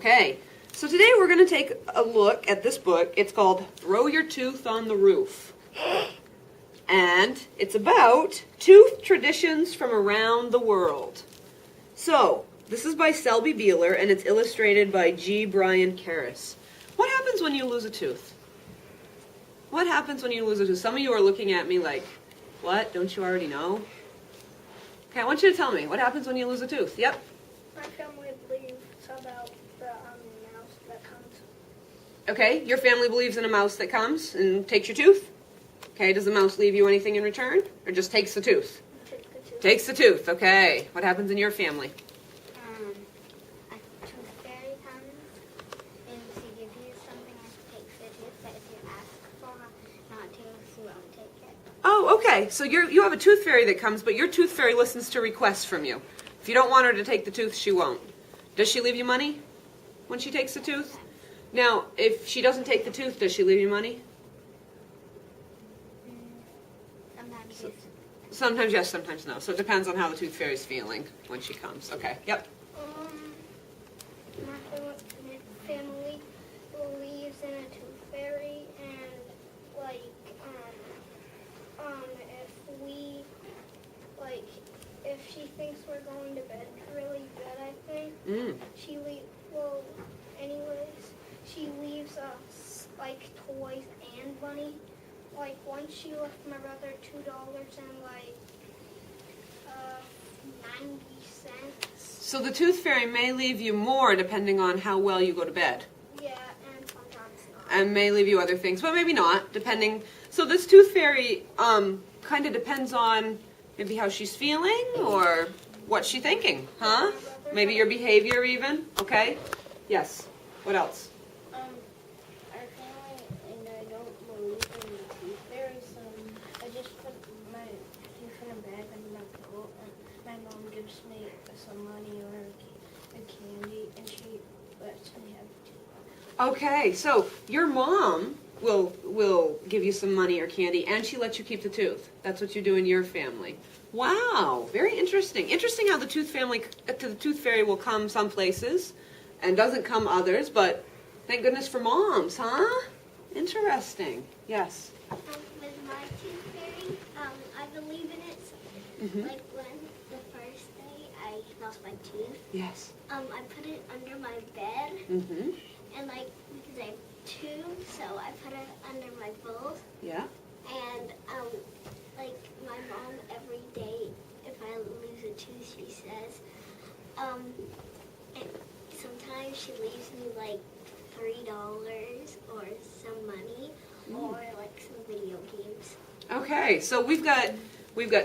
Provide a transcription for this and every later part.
Okay, so today we're going to take a look at this book. It's called Throw Your Tooth on the Roof. And it's about tooth traditions from around the world. So, this is by Selby Beeler, and it's illustrated by G. Brian Karras. What happens when you lose a tooth? What happens when you lose a tooth? Some of you are looking at me like, what? Don't you already know? Okay, I want you to tell me. What happens when you lose a tooth? Yep. My family believes about the mouse that comes. Okay, your family believes in a mouse that comes and takes your tooth? Okay, does the mouse leave you anything in return? Or just takes the tooth? Takes the tooth, okay. What happens in your family? A tooth fairy comes and she gives you something and takes the tooth, but if you ask for not to, she won't take it. Oh, okay. So you have a tooth fairy that comes, but your tooth fairy listens to requests from you. If you don't want her to take the tooth, she won't. Does she leave you money when she takes the tooth? Now, if she doesn't take the tooth, does she leave you money? Sometimes yes. Sometimes yes, sometimes no. So it depends on how the tooth fairy's feeling when she comes. Okay, yep. My family believes in a tooth fairy, and if she thinks we're going to bed really good, I think she leaves us like toys and money. Like once she left my brother $2 and 90 cents. So the tooth fairy may leave you more depending on how well you go to bed. Yeah, and sometimes not. And may leave you other things, but maybe not, depending. So this tooth fairy kind of depends on maybe how she's feeling or what she's thinking, huh? Maybe your behavior even, okay? Yes. What else? Our family and I don't believe in the tooth fairies. I just put my tooth in a bag under my pillow, and my mom gives me some money or a candy, and she lets me have the tooth. Okay, so your mom will give you some money or candy, and she lets you keep the tooth. That's what you do in your family. Wow, very interesting. Interesting how the tooth fairy will come some places and doesn't come others, but thank goodness for moms, huh? Interesting. Yes. With my tooth fairy, I believe in it. Mm-hmm. Like when the first day I lost my tooth, Yes. I put it under my bed, Mm-hmm. and because I have two, so I put it under my both. Yeah. And my mom every day, if I lose a tooth, she says, sometimes she leaves me like $3 or some money or like some video games. Okay, so we've got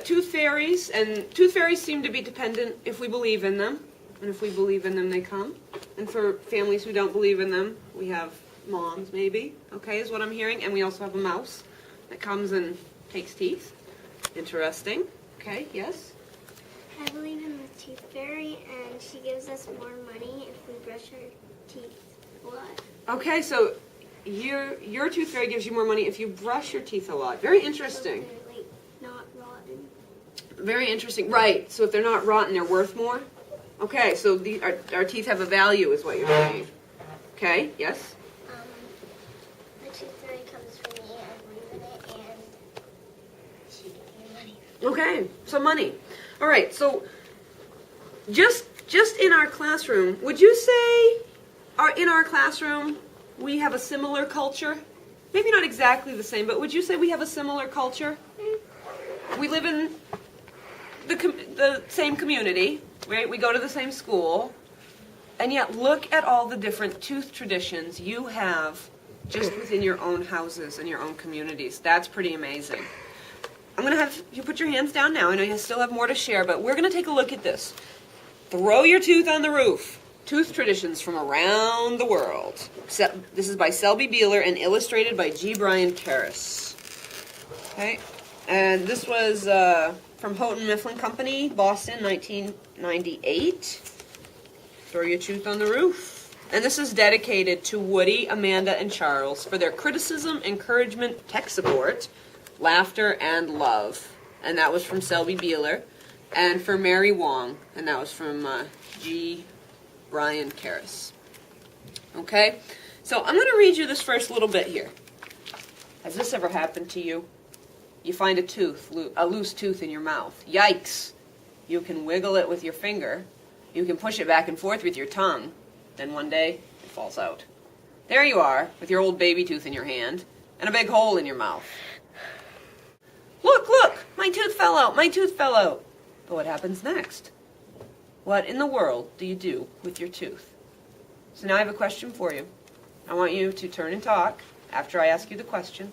tooth fairies, and tooth fairies seem to be dependent if we believe in them, and if we believe in them, they come. And for families who don't believe in them, we have moms, maybe. Okay, is what I'm hearing, and we also have a mouse that comes and takes teeth. Interesting. Okay, yes. I believe in the tooth fairy, and she gives us more money if we brush our teeth a lot. Okay, so your tooth fairy gives you more money if you brush your teeth a lot. Very interesting. So they're not rotten. Very interesting. Right. So if they're not rotten, they're worth more. Okay. So our teeth have a value, is what you're saying. Okay. Yes. The tooth fairy comes for me, I believe in it, and she gives me money. Okay. So money. All right. So just in our classroom, would you say, in our classroom we have a similar culture? Maybe not exactly the same, but would you say we have a similar culture? We live in the same community, right? We go to the same school, and yet look at all the different tooth traditions you have just within your own houses and your own communities. That's pretty amazing. I'm going to have you put your hands down now. I know you still have more to share, but we're going to take a look at this. Throw your tooth on the roof. Tooth traditions from around the world. This is by Selby Beeler and illustrated by G. Brian Karras. Okay, and this was from Houghton Mifflin Company, Boston, 1998. Throw your tooth on the roof. And this is dedicated to Woody, Amanda, and Charles for their criticism, encouragement, tech support, laughter, and love. And that was from Selby Beeler. And for Mary Wong, and that was from G. Brian Karras. Okay? So I'm going to read you this first little bit here. Has this ever happened to you? You find a loose tooth in your mouth. Yikes! You can wiggle it with your finger. You can push it back and forth with your tongue. Then one day, it falls out. There you are, with your old baby tooth in your hand, and a big hole in your mouth. Look, look! My tooth fell out! My tooth fell out! But what happens next? What in the world do you do with your tooth? So now I have a question for you. I want you to turn and talk after I ask you the question.